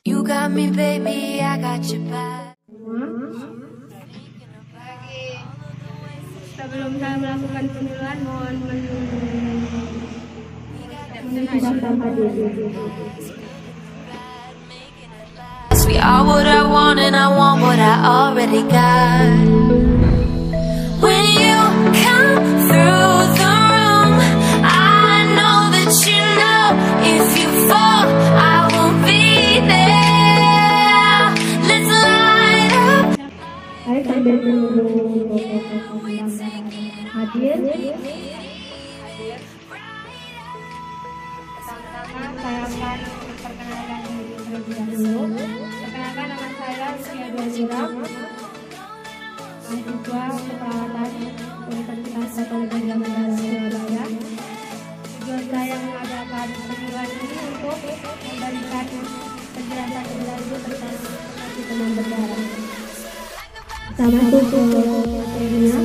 You got me, baby, I got your back. Sebelum saya melakukan peniluan, mohon We are what I want and I want what I already got. When you come through the room, I know that you know if you fall, I will be there. Let's light up. Saya sambil menunggu hadir. Pertama-tama saya akan memperkenalkan diri terlebih dahulu. Perkenalkan, nama saya Lucia Duazira, mahasiswa keperawatan Universitas Katolik Negara Surabaya. Tujuan saya mengadakan peniluan ini untuk memberikan penjelasan lebih lanjut tentang demam berdarah. Sama itu materinya.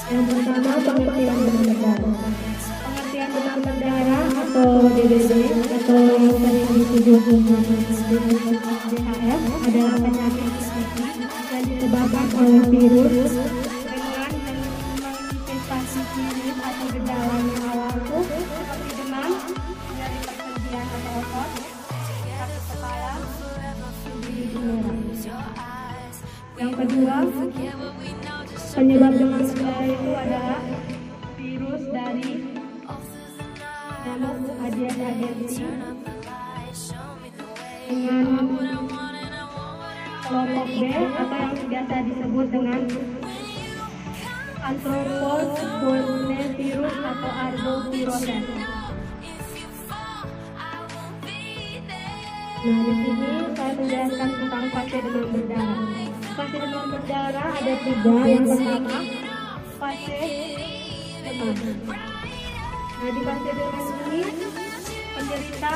Yang pertama, pengertian demam berdarah. Pengertian demam berdarah atau DBD atau yang sering disebut DHF adalah penyakit yang disebabkan oleh virus dengan manifestasi klinis atau gejala yang awal itu seperti demam, nyeri persendian atau otot, sakit kepala, nyeri merah. Yang kedua, penyebab demam berdarah itu adalah virus dari nyamuk Aedes aegypti dengan kelompok B atau yang biasa disebut dengan Anthracovirus virus atau Arbovirus. Nah, di sini saya menjelaskan tentang fase demam berdarah. Fase demam berdarah ada 3. Yang pertama, fase demam. Nah, di fase demam ini penderita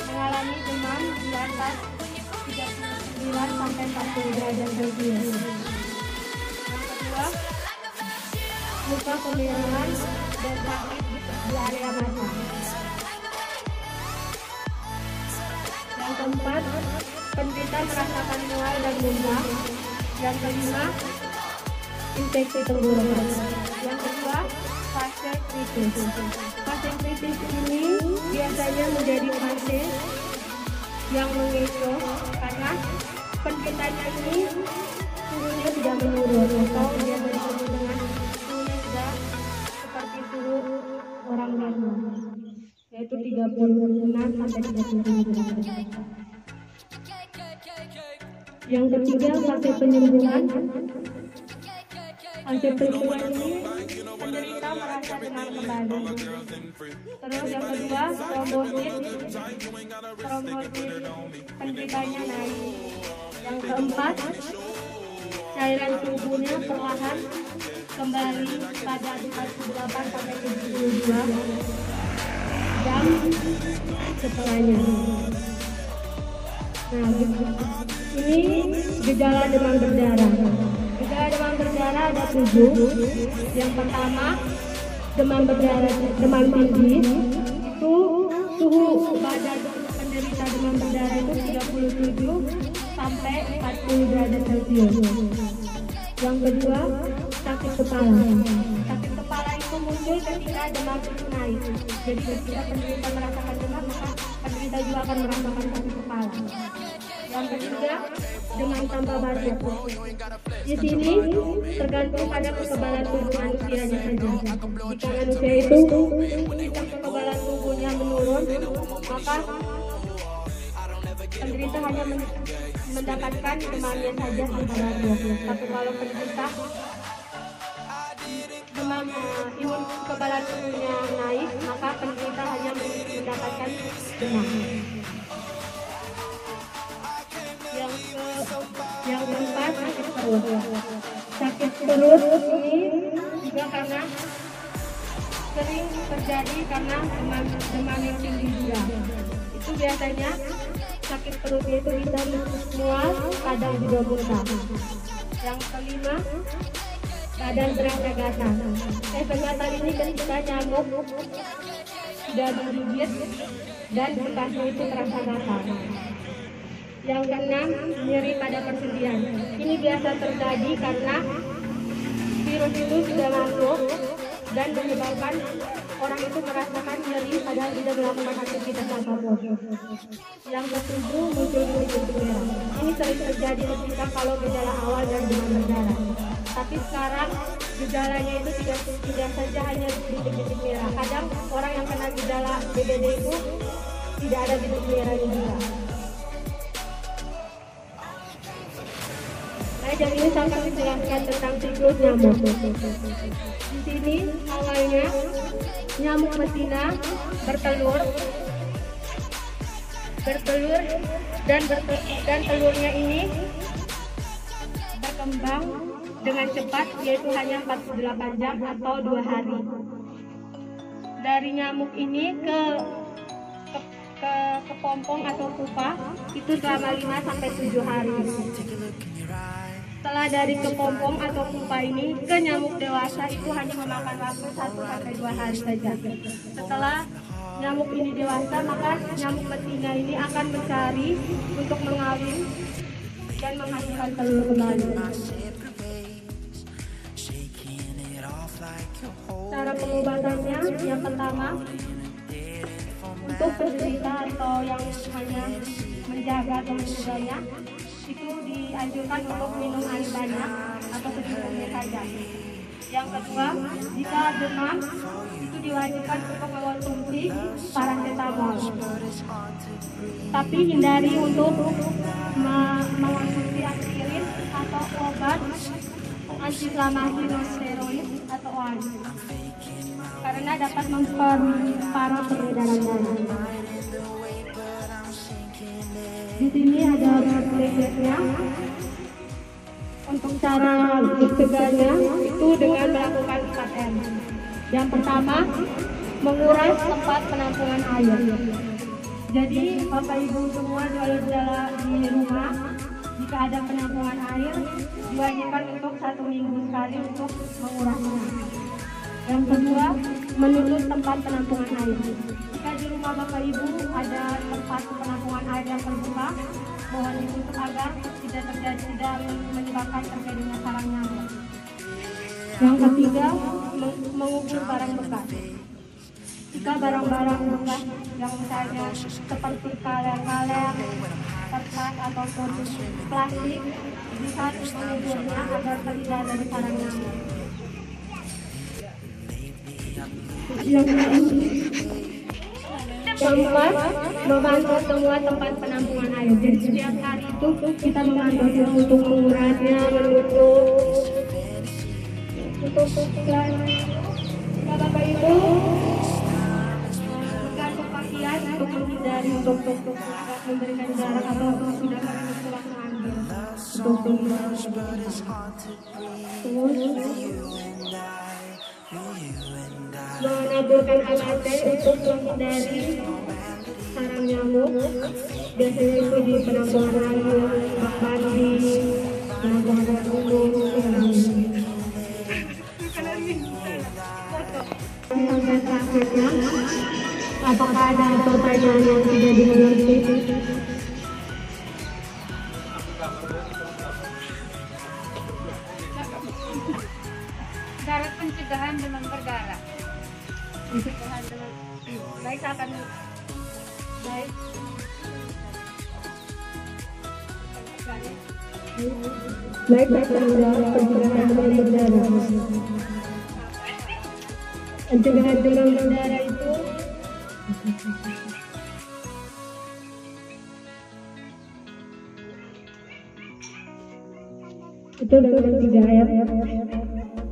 mengalami demam di atas 39 sampai 40 derajat Celcius. Yang kedua, luka kemerahan dan sakit di area mata. Yang keempat, penderita merasakan mual dan muntah. Yang kelima, infeksi tenggorokan. Yang kedua, fase kritis. Fase kritis ini biasanya menjadi fase yang mengecoh karena penderitanya ini suhunya tidak menurun atau dia bertemu dengan suhunya sudah seperti suhu orang normal, yaitu 36 sampai 37 derajat. Yang ketiga, fase penyembuhan. Fase penyembuhan ini penderita merasa demam kembali. Terus yang kedua, trombosit penderitanya naik. Yang keempat, cairan tubuhnya perlahan kembali pada 48 sampai 72 jam setelahnya. Nah, ini gejala demam berdarah. Gejala demam berdarah ada 7. Yang pertama, demam berdarah, demam tinggi. Itu suhu badan penderita demam berdarah itu 37 sampai 40 derajat Celcius. Yang kedua, sakit kepala. Sakit kepala itu muncul ketika demam itu naik. Jadi ketika penderita merasakan demam, maka penderita juga akan merasakan sakit kepala. Yang ketiga, demam tanpa batuk. Di sini tergantung pada kekebalan tubuh manusianya saja. Jika manusia itu tingkat kekebalan tubuhnya menurun, maka penderita hanya mendapatkan demamnya saja tanpa batuk. Tapi kalau penderita demam imun kekebalan tubuhnya naik, maka penderita hanya mendapatkan demam. Yang keempat, sakit perut. Sakit perut ini juga karena sering terjadi karena demam yang tinggi juga. Itu biasanya sakit perutnya itu bisa mual, kadang juga muntah. Yang kelima, badan terasa gatal. Efek gatal ini ketika nyamuk sudah menggigit dan bekasnya itu terasa gatal. Yang keenam, nyeri pada persendian. Ini biasa terjadi karena virus itu sudah masuk dan menyebabkan orang itu merasakan nyeri padahal tidak melakukan aktivitas apapun. Yang ketujuh, muncul titik merah. Ini sering terjadi ketika kalau gejala awal dan demam berdarah. Tapi sekarang gejalanya itu tidak saja hanya titik-titik merah. Kadang orang yang kena gejala DBD itu tidak ada titik merahnya juga. Jadi ini saya akan menjelaskan tentang siklus nyamuk. Di sini awalnya nyamuk betina bertelur dan telurnya ini berkembang dengan cepat, yaitu hanya 48 jam atau 2 hari. Dari nyamuk ini ke kepompong atau pupa itu selama 5-7 hari. Setelah dari kepompong atau pupa ini ke nyamuk dewasa itu hanya memakan waktu 1-2 hari saja. Setelah nyamuk ini dewasa, maka nyamuk betina ini akan mencari untuk mengawin dan menghasilkan telur kembali. Cara pengobatannya yang pertama, untuk penderita atau yang hanya menjaga atau mencegahnya, itu dianjurkan untuk minum air banyak atau secukupnya saja. Yang kedua, jika demam itu diwajibkan untuk mengonsumsi paracetamol. Tapi hindari untuk mengonsumsi aspirin atau obat antiinflamasi non-steroid atau OAS karena dapat memperparah peredaran darah. Di sini ada leafletnya. Untuk cara mencegahnya itu dengan melakukan 4M. Yang pertama, menguras tempat penampungan air. Jadi Bapak Ibu semua jalan-jalan di rumah, jika ada penampungan air, diwajibkan untuk 1 minggu sekali untuk mengurasnya. Yang kedua, menutup tempat penampungan air. Jika di rumah Bapak Ibu ada tempat penampungan air yang terbuka, mohon ditutup agar tidak menyebabkan terjadinya sarang nyamuk. Yang ketiga, mengubur barang bekas. Jika barang-barang bekas yang misalnya seperti kaleng-kaleng, kertas ataupun plastik, bisa menguburnya agar terhindar dari sarang nyamuk. Keempat, memantau semua tempat penampungan air. Jadi setiap hari itu kita memantau untuk mengurasnya, untuk Bapak Ibu menggantung pakaian untuk menghindari untuk memberikan jarak atau sudah pelaksanaan menaburkan ACT untuk menghindari sarang nyamuk. Biasanya itu di penampungan air, bak mandi, penampungan air umum. Sampai terakhirnya, apakah ada pertanyaan yang tidak dimengerti? Syarat pencegahan demam berdarah. Pencegahan demam. Baik, akan baik. Baik, pencegahan demam berdarah. Pencegahan demam berdarah itu dengan 3M,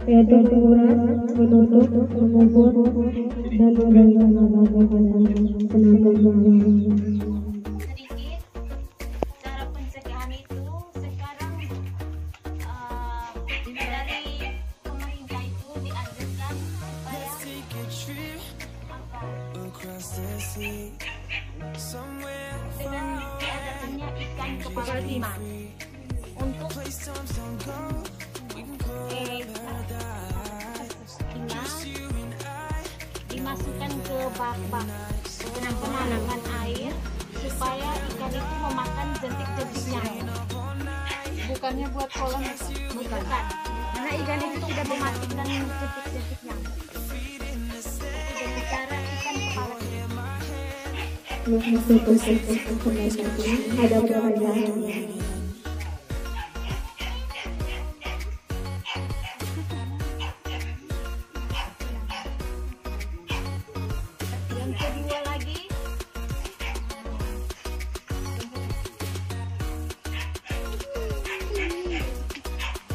yaitu menguras, menutup, mengubur, dan mengganti penampungan air. Sedikit cara pencegahan itu sekarang dari pemerintah itu dianjurkan supaya dengan diadakannya ikan kepala iman untuk dimasukkan ke bak-bak penampungan air supaya ikan itu memakan jentik-jentik nyamuk. Bukannya buat kolam, Bukan. Karena ikan itu tidak mematikan jentik-jentik nyamuk. Jadi cara ikan kepala ada pertanyaan. yang kedua lagi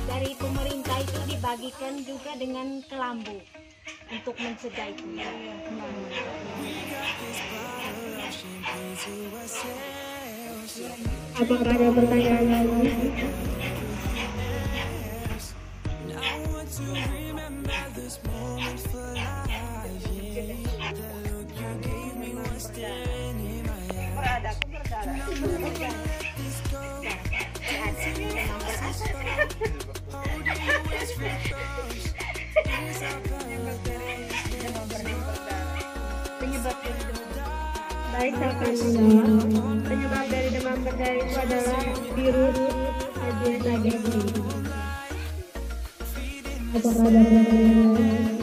dari pemerintah itu dibagikan juga dengan kelambu untuk mencegah itu. Apakah ada pertanyaan lagi? Baik, saya akan menjawab. Penyebab dari demam berdarah itu adalah virus Aedes aegypti. Apakah ada pertanyaan lain?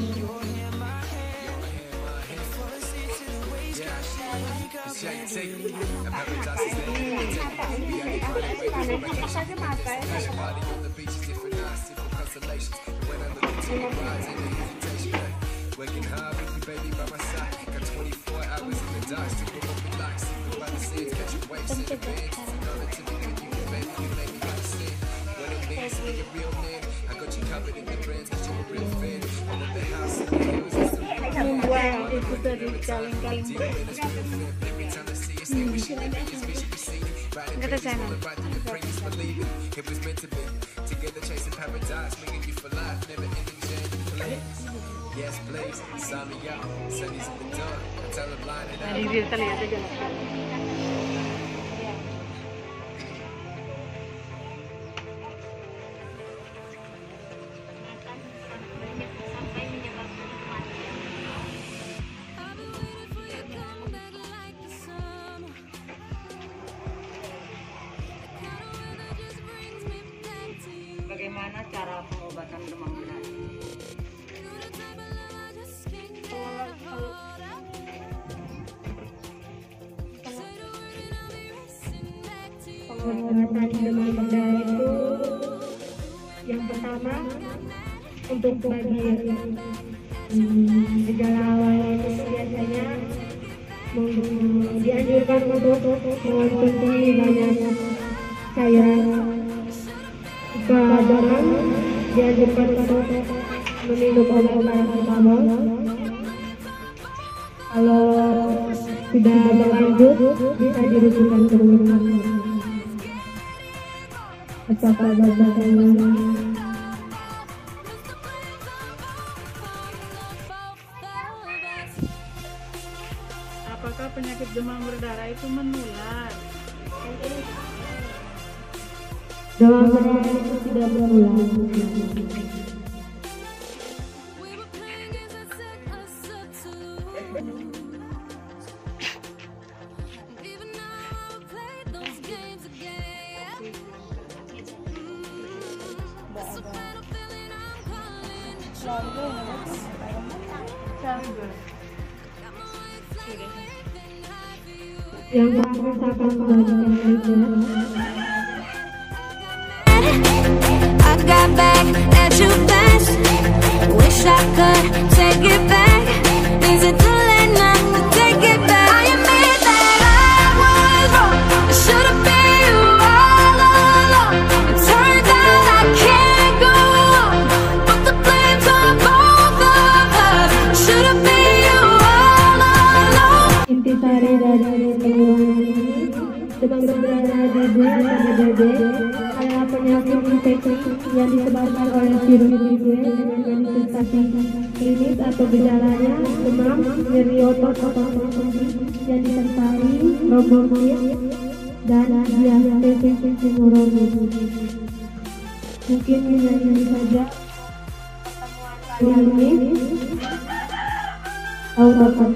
Working hard with you, baby, by my side. Got 24 hours in the dark, super open locks. Sleeping by the sands, catching waves in the bed. It's an honor to be with you, baby. You make me understand. When I'm dancing like a real man, I got you covered in the brands, cause you're a real fan. I love the house and the hills, it's the real fan. Membuat itu tadi kaleng-kaleng. Every time I see you, say we should live in this vision we see. Riding babies, all about the praise, believing it was meant to be. Together chasing paradise, making you for life, never ending journey, please. Yes, please, sign me out. Sunny's in the dawn. I tell them line it up. Bibir terlihat aja. sampai menyebabkan kematian. Bagaimana cara pengobatan demam berdarah? Pengobatan demam berdarah itu yang pertama untuk bagi gejala awalnya itu biasanya dianjurkan untuk mengonsumsi banyak cairan. Jika demam dianjurkan untuk meminum obat paracetamol. Kalau sudah berlanjut bisa dirujukan ke rumah sakit. Apakah ada pertanyaan? Apakah penyakit demam berdarah itu menular? Demam berdarah itu tidak menular. Yang terakhir saya akan membagikan berikut. I got back at you fast. Wish I could take it back. Is it too late now to take it back? I admit that I was wrong. I should have been you all along. It turns out I can't go on. But the blame's on both of us. Should have been you all along. Intisari dari penyuluhan ini, demam berdarah DB atau DBD adalah penyakit infeksi yang disebabkan oleh virus dengan manifestasi klinis atau gejalanya demam, nyeri otot atau sendi yang disertai bronkitis dan diabetes neurosis. Mungkin ini saja kali ini. Tahu dapat